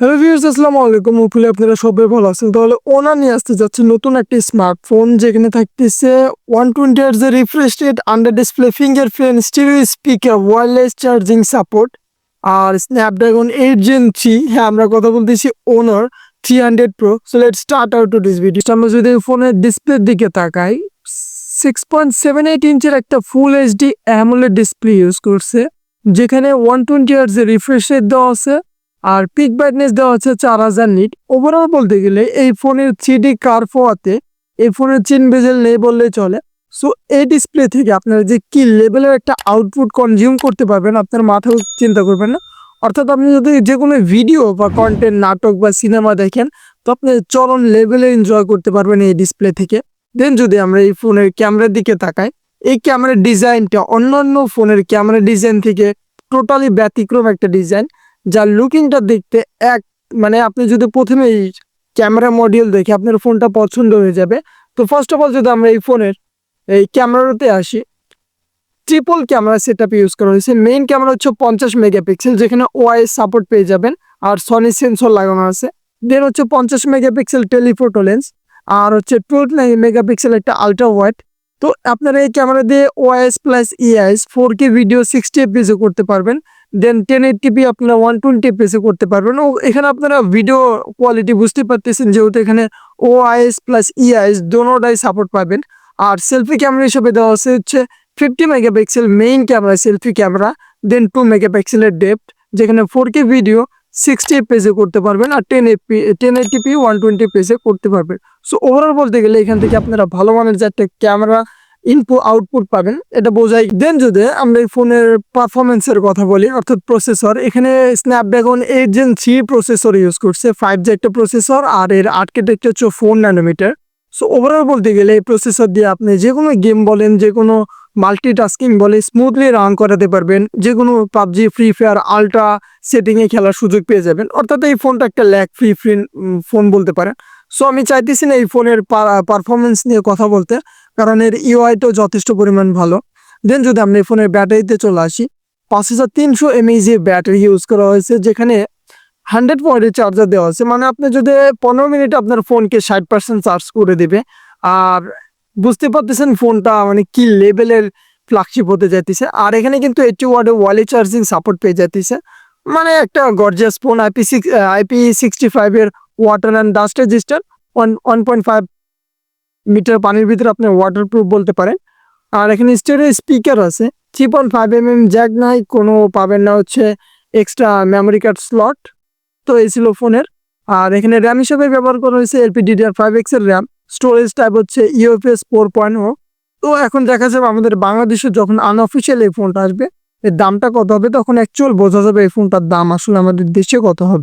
Hello viewers, আসসালামু আলাইকুম। Hopefully আপনারা সবাই ভালো আছেন। তাহলে ওনার নিয়ে আসতে যাচ্ছে নতুন একটি স্মার্টফোন, যেখানে থাকতেছে 120 হার্টজ এর refresh rate, under display fingerprint, stereo speaker, wireless charging support আর স্ন্যাপড্রাগন 8 Gen 3। হ্যাঁ, আমরা কথা বলতেছি Honor 300 Pro। So let's start out to this video. আমরা যদি ফোনের ডিসপ্লের দিকে তাকাই, 6.78 ইঞ্চের একটা full HD AMOLED display use করছে, যেখানে 120 হার্টজ এর রিফ্রেশ রেট দেওয়া আছে আর পিক ব্রাইটনেস দেওয়া হচ্ছে 4000 নিট। ওভারঅল বলতে গেলে এই ফোনের 3D কার্ভ হওয়াতে এই ফোনের চেন বেজেল নেই বললেই চলে। সো এই ডিসপ্লে থেকে আপনারা যে কি লেভেলের একটা আউটপুট কনজিউম করতে পারবেন আপনার মাথাও চিন্তা করবেন না। অর্থাৎ আপনি যদি যে কোনো ভিডিও বা কন্টেন্ট, নাটক বা সিনেমা দেখেন, তো আপনি চরম লেভেলে এনজয় করতে পারবেন এই ডিসপ্লে থেকে। দেন যদি আমরা এই ফোনের ক্যামেরার দিকে তাকাই, এই ক্যামেরার ডিজাইনটা অন্যান্য ফোনের ক্যামেরা ডিজাইন থেকে টোটালি ব্যতিক্রম একটা ডিজাইন, যার লুকিংটা দেখতে মানে আপনি যদি প্রথমে এই ক্যামেরা মডিউল দেখে আপনার ফোনটা পছন্দ হয়ে যাবে। তো ফার্স্ট অফ অল যদি আমরা এই ফোনের এই ক্যামেরাতে আসি, ট্রিপল ক্যামেরা সেটআপ ইউজ করা হয়েছে। মেইন ক্যামেরা হচ্ছে 50 মেগাপিক্সেল, যেখানে ওআইএস সাপোর্ট পেয়ে যাবেন আর সনি সেন্সর লাগানো আছে। দেন হচ্ছে 50 মেগাপিক্সেল টেলিফোটো লেন্স, আর হচ্ছে 12 মেগাপিক্সেল একটা আলট্রা ওয়াইড। তো আপনারা এই ক্যামেরা দিয়ে OIS plus EIS 4K video 60 fps করতে পারবেন। দেন 1080p আপনারা 120 fps করতে পারবেন। ও এখানে আপনারা ভিডিও কোয়ালিটি বুঝতে পারতেছেন, যেহেতু এখানে ওআইএস প্লাস ইআইএস দোনোটাই সাপোর্ট পাবেন। আর সেলফি ক্যামেরা হিসেবে দেওয়া আছে হচ্ছে 50 megapixel main camera selfie camera, then 2 মেগাপিক্সেলের ডেপথ, যেখানে 4K ভিডিও 60 fps করতে পারবেন আর 1080p 120 fps করতে পারবেন। সো ওভারঅল বলতে গেলে এখান থেকে আপনারা ভালো মানের যে একটা ক্যামেরা ইনপুট আউটপুট পাবেন, এটা বোঝাই। দেন যদি আমরা এই ফোনের পারফরমেন্সের কথা বলি, অর্থাৎ প্রসেসর, এখানে স্ন্যাপড্রাগন 8 Gen 3 প্রসেসর ইউজ করছে, 5G একটা প্রসেসর, আর এর আর্কিটেকচার হচ্ছে 4 ন্যানোমিটার। সো ওভারঅল বলতে গেলে এই প্রসেসর দিয়ে আপনি যে কোনো গেম বলেন, যে কোনো মাল্টিটাস্কিং বলে স্মুথলি রান করাতে পারবেন। যে কোনো পাবজি, ফ্রি ফায়ার, আলট্রা সেটিংয়ে খেলার সুযোগ পেয়ে যাবেন। অর্থাৎ এই ফোনটা একটা ল্যাগ ফ্রি ফোন বলতে পারেন। সো আমি চাইতেছি না এই ফোনের পারফরমেন্স নিয়ে কথা বলতে, কারণ এর ইউআইটাও যথেষ্ট পরিমাণ ভালো। দেন যদি আমরা এই ফোনের ব্যাটারিতে চলে আসি, 5300 mAh ব্যাটারি ইউজ করা হয়েছে, যেখানে 100 ওয়াটের চার্জার দেওয়া আছে। মানে আপনি যদি 15 মিনিটে আপনার ফোনকে 60% চার্জ করে দেবে। আর বুঝতে পারতেছেন ফোনটা মানে কি লেভেলের ফ্ল্যাগশিপ হতে যাইতেছে। আর এখানে কিন্তু 80 ওয়াটের ওয়ারলেস চার্জিং সাপোর্ট পেয়ে যাইতেছে। মানে একটা গর্জিয়াস ফোন। IP65 এর water and dust resistant, 1.5 metre পানির ভিতরে আপনি ওয়াটারপ্রুফ বলতে পারেন। আর এখানে স্টেরিও স্পিকার আছে, 3.5 mm জ্যাক নাই, কোনো পাবেন না হচ্ছে এক্সট্রা মেমোরি কার্ড স্লট। তো এই ছিল ফোনের। আর এখানে র্যাম হিসেবে ব্যবহার করা হয়েছে LPDDR5X এর র্যাম। স্টোরেজ টাইপ হচ্ছে UFS 4.0। তো এখন দেখা যাবে আমাদের বাংলাদেশে যখন আনঅফিসিয়াল এই ফোনটা আসবে, এর দামটা কত হবে, তখন অ্যাকচুয়াল বোঝা যাবে এই ফোনটার দাম আসলে আমাদের দেশে কত হবে।